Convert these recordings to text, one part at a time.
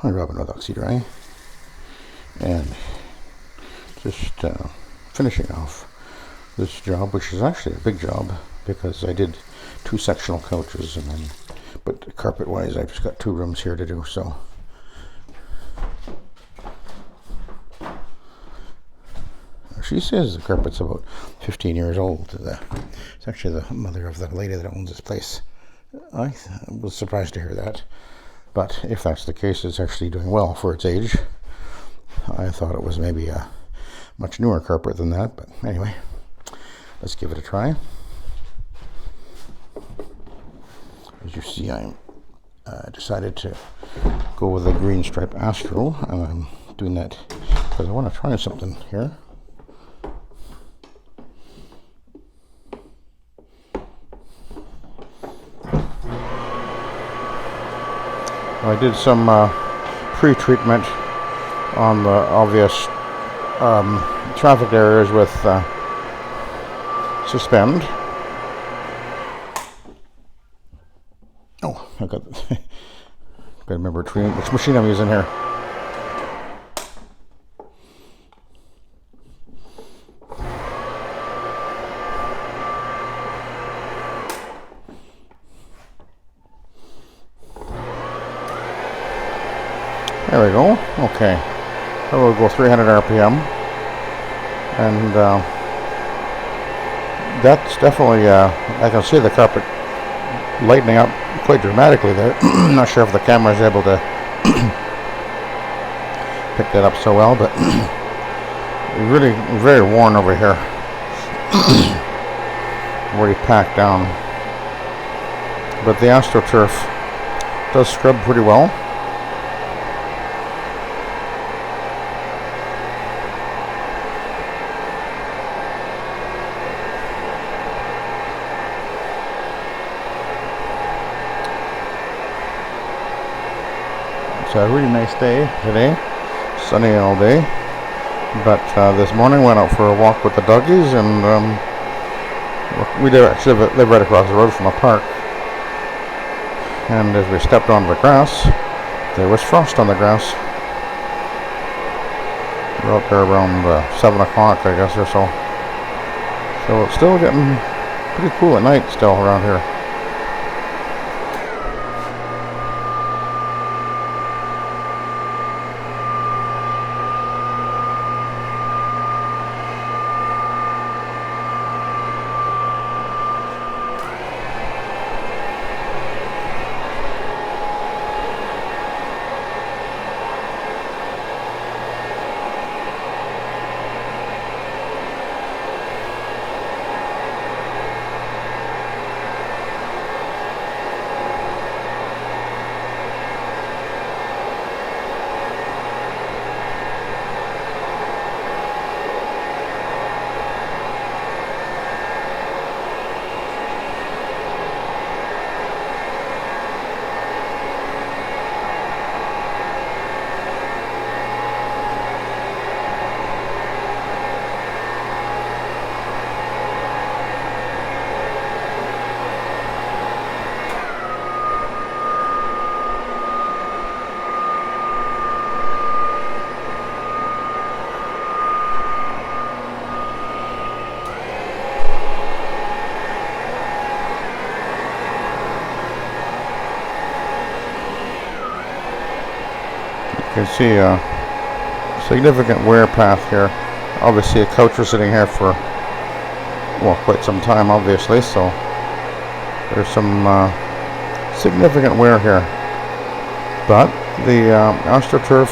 I'm rubbing with Oxy-Dry and just finishing off this job, which is actually a big job because I did 2 sectional couches, and then, but carpet wise I've just got 2 rooms here to do. So she says the carpet's about 15 years old. It's actually the mother of the lady that owns this place. I was surprised to hear that, but if that's the case, it's actually doing well for its age. I thought it was maybe a much newer carpet than that, but anyway, let's give it a try. As you see, I decided to go with a green stripe Astro, and I'm doing that because I want to try something here. I did some pre-treatment on the obvious traffic areas with Suspend. Oh, I got to remember which machine I'm using here. There we go. Okay. I will go 300 RPM. And that's definitely, I can see the carpet lightening up quite dramatically there. I'm not sure if the camera is able to pick that up so well, but really very worn over here. Already packed down. But the AstroTurf does scrub pretty well. It's a really nice day today, sunny all day, but this morning went out for a walk with the doggies, and we actually live right across the road from a park, and as we stepped onto the grass, there was frost on the grass. We're out there around 7 o'clock, I guess, or so. So it's still getting pretty cool at night still around here. You can see a significant wear path here. Obviously a couch was sitting here for, well, quite some time, obviously, so there's some significant wear here. But the AstroTurf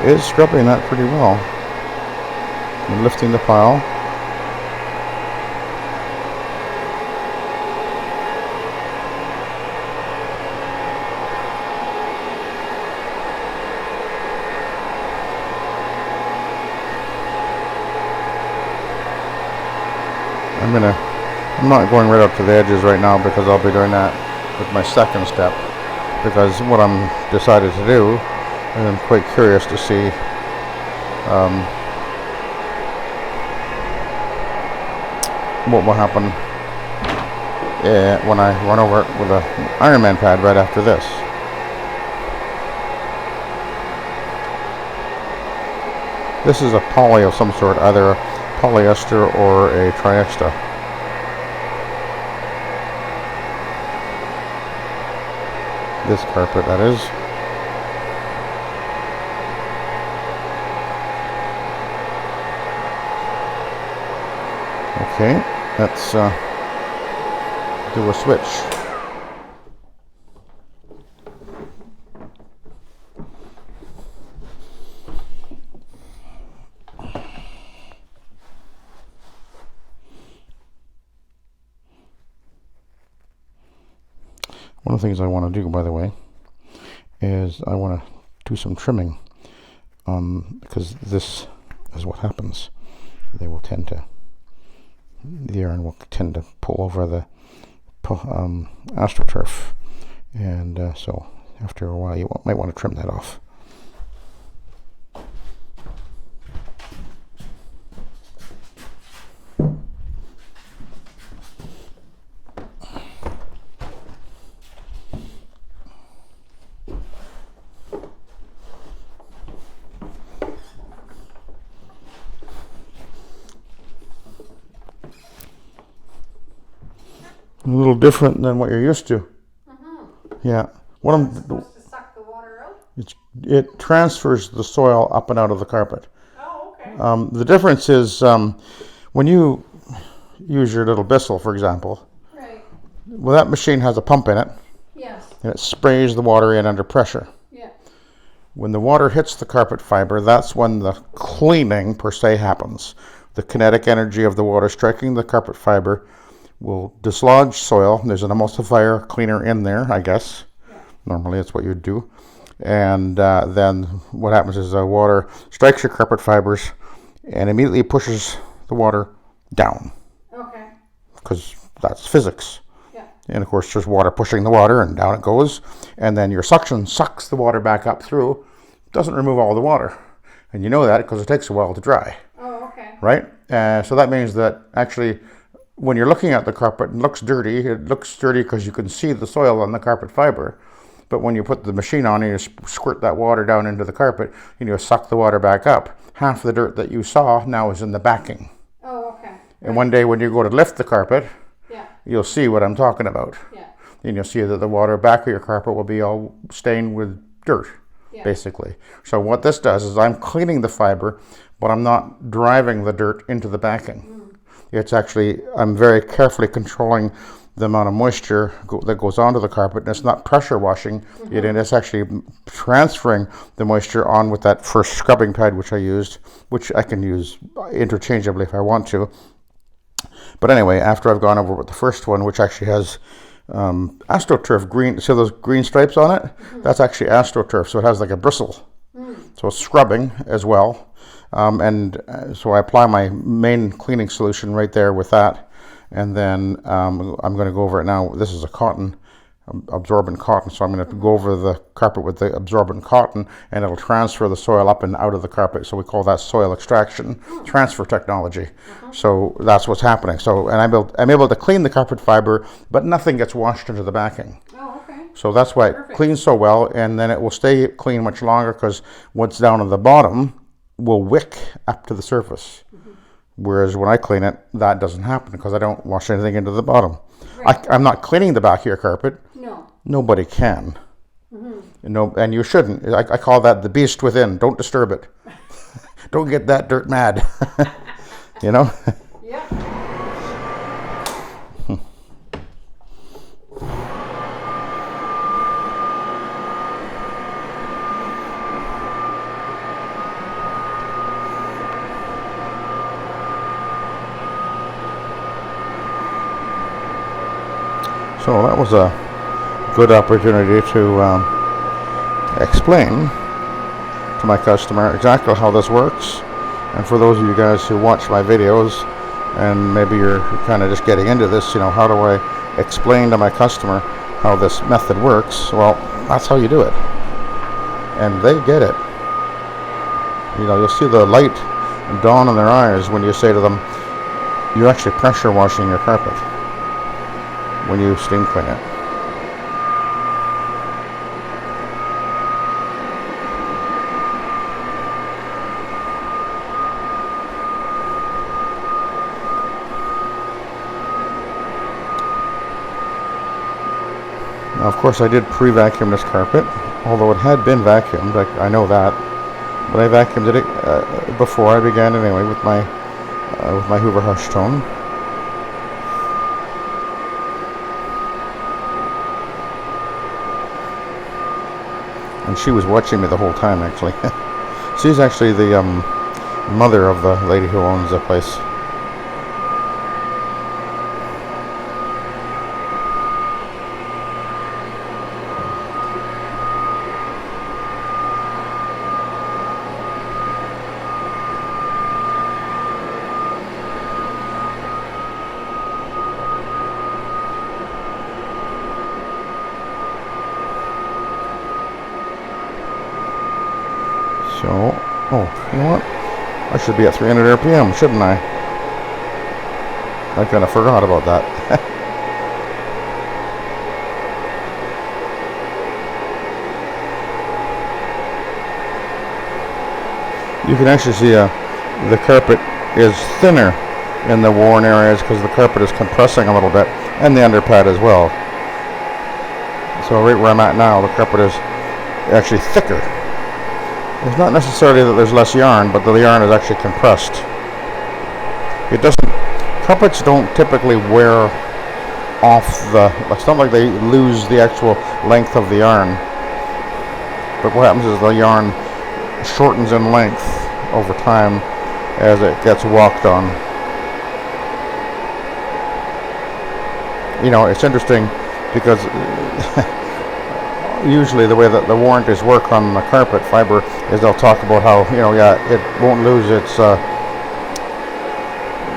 is scrubbing that pretty well and lifting the pile. I'm not going right up to the edges right now because I'll be doing that with my second step, because what I'm decided to do, and I'm quite curious to see what will happen when I run over it with an Ironman pad right after this. This is a poly of some sort, either a polyester or a triexta. This carpet, that is. Okay, let's do a switch. One of the things I want to do, by the way, is I want to do some trimming, because this is what happens. They will tend to, the iron will tend to pull over the AstroTurf, and so after a while you might want to trim that off. A little different than what you're used to. Yeah. What I'm supposed to suck the water out? It transfers the soil up and out of the carpet. Oh, okay. The difference is when you use your little Bissell, for example. Right. Well, that machine has a pump in it. Yes. And it sprays the water in under pressure. Yeah. When the water hits the carpet fiber, that's when the cleaning per se happens. The kinetic energy of the water striking the carpet fiber will dislodge soil. There's an emulsifier cleaner in there, I guess. Yeah. Normally that's what you'd do. And then what happens is the water strikes your carpet fibers and immediately pushes the water down. Okay. Because that's physics. Yeah. And of course there's water pushing the water and down it goes. And then your suction sucks the water back up through. Doesn't remove all the water. And you know that because it takes a while to dry. Oh, okay. Right? So that means that actually when you're looking at the carpet, it looks dirty. It looks dirty because you can see the soil on the carpet fiber. But when you put the machine on and you squirt that water down into the carpet, and you suck the water back up, half the dirt that you saw now is in the backing. Oh, okay. And one day when you go to lift the carpet, yeah, you'll see what I'm talking about. Yeah. And you'll see that the water back of your carpet will be all stained with dirt, yeah, basically. So what this does is I'm cleaning the fiber, but I'm not driving the dirt into the backing. It's actually, I'm very carefully controlling the amount of moisture that goes onto the carpet, and it's not pressure washing it in, it's actually transferring the moisture on with that first scrubbing pad which I used, which I can use interchangeably if I want to. But anyway, after I've gone over with the first one, which actually has AstroTurf green, see those green stripes on it? That's actually AstroTurf, so it has like a bristle. So it's scrubbing as well. So I apply my main cleaning solution right there with that, and then I'm going to go over it now. This is a cotton, absorbent cotton, so I'm going to go over the carpet with the absorbent cotton, and it'll transfer the soil up and out of the carpet. So we call that soil extraction transfer technology. So that's what's happening. So, and I'm able to clean the carpet fiber, but nothing gets washed into the backing. Oh, okay. So that's why it cleans so well, and then it will stay clean much longer because what's down at the bottom will wick up to the surface. Whereas when I clean it, that doesn't happen because I don't wash anything into the bottom. Right. I'm not cleaning the back of your carpet. No. Nobody can. And you shouldn't. I call that the beast within. Don't disturb it. Don't get that dirt mad. You know? Yeah. So that was a good opportunity to explain to my customer exactly how this works. And for those of you guys who watch my videos and maybe you're kind of just getting into this, you know, how do I explain to my customer how this method works? Well, that's how you do it. And they get it. You know, you'll see the light dawn in their eyes when you say to them, you're actually pressure washing your carpet when you steam clean it. Now, of course, I did pre-vacuum this carpet, although it had been vacuumed. I know that, but I vacuumed it before I began anyway with my Hoover Hush Tone. And she was watching me the whole time, actually. She's actually the mother of the lady who owns the place. So, oh, you know what? I should be at 300 RPM, shouldn't I? I kind of forgot about that. You can actually see the carpet is thinner in the worn areas because the carpet is compressing a little bit, and the underpad as well. So right where I'm at now, the carpet is actually thicker. It's not necessarily that there's less yarn, but the yarn is actually compressed. It doesn't, carpets don't typically wear off it's not like they lose the actual length of the yarn. But what happens is the yarn shortens in length over time as it gets walked on. You know, it's interesting because usually the way that the warranties work on the carpet fiber is they'll talk about how, you know, yeah, it won't lose its, I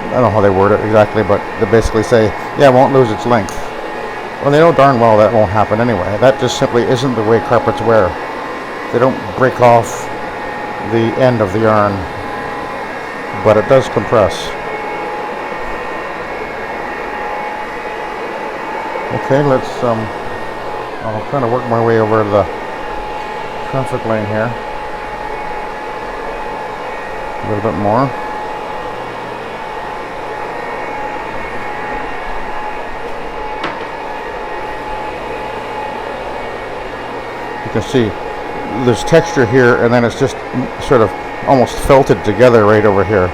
don't know how they word it exactly, but they basically say, yeah, it won't lose its length. Well, they know darn well that won't happen anyway. That just simply isn't the way carpets wear. They don't break off the end of the yarn, but it does compress. Okay, let's, I'll kind of work my way over the traffic lane here a little bit more. You can see there's texture here, and then it's just sort of almost felted together right over here.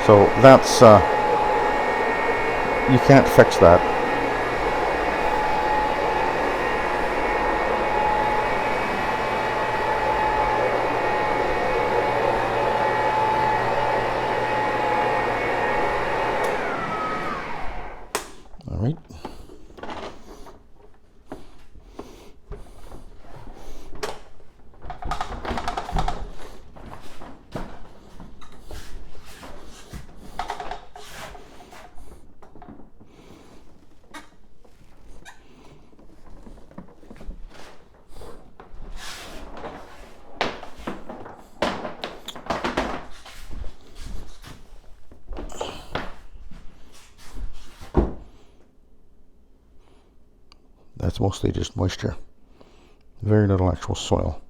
So that's, you can't fix that. All right. That's mostly just moisture. Very little actual soil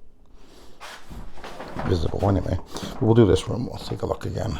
visible anyway. We'll do this room. We'll take a look again.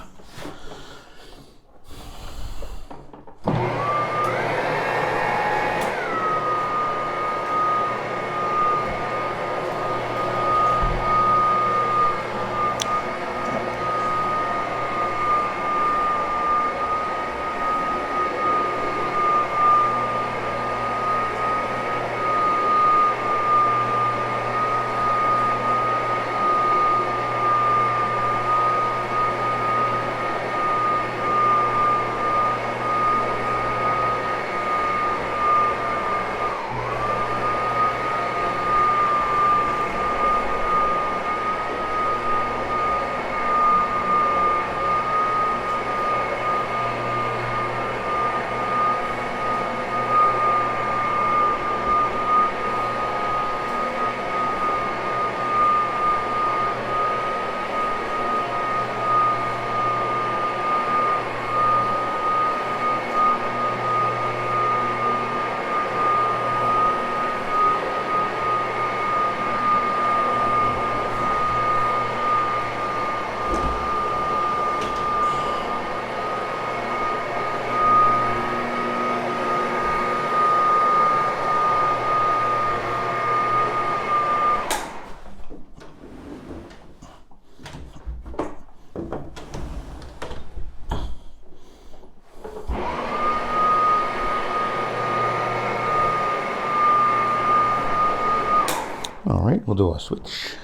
All right, we'll do a switch.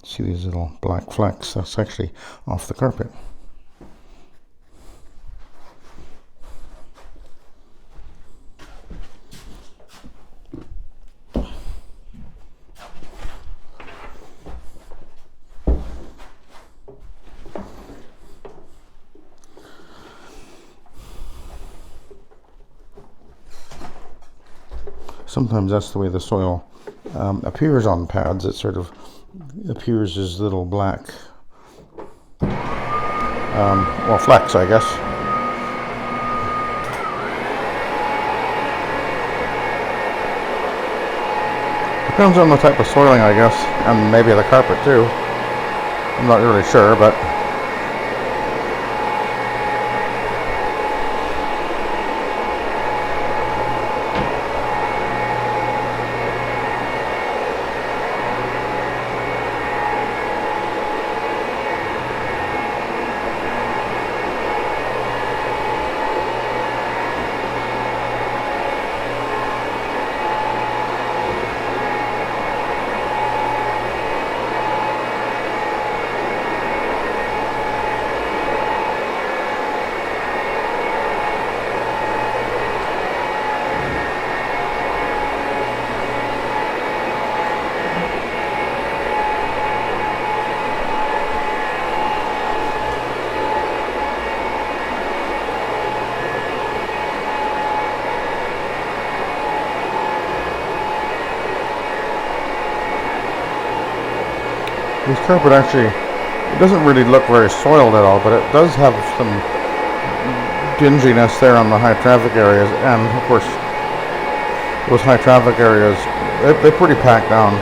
See these little black flecks? That's actually off the carpet. Sometimes that's the way the soil appears on pads. It sort of appears as little black, well, flecks, I guess. Depends on the type of soiling, I guess, and maybe the carpet too. I'm not really sure, but this carpet actually, it doesn't really look very soiled at all, but it does have some dinginess there on the high traffic areas, and of course those high traffic areas, they're pretty packed down.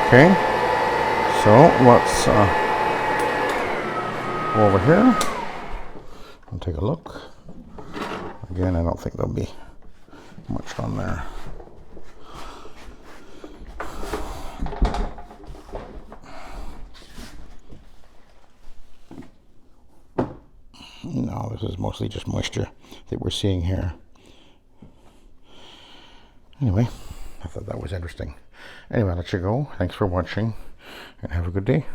Okay, so let's go over here and take a look. Again, I don't think there'll be much on there. No, this is mostly just moisture that we're seeing here. Anyway, I thought that was interesting. Anyway, I'll let you go. Thanks for watching, and have a good day.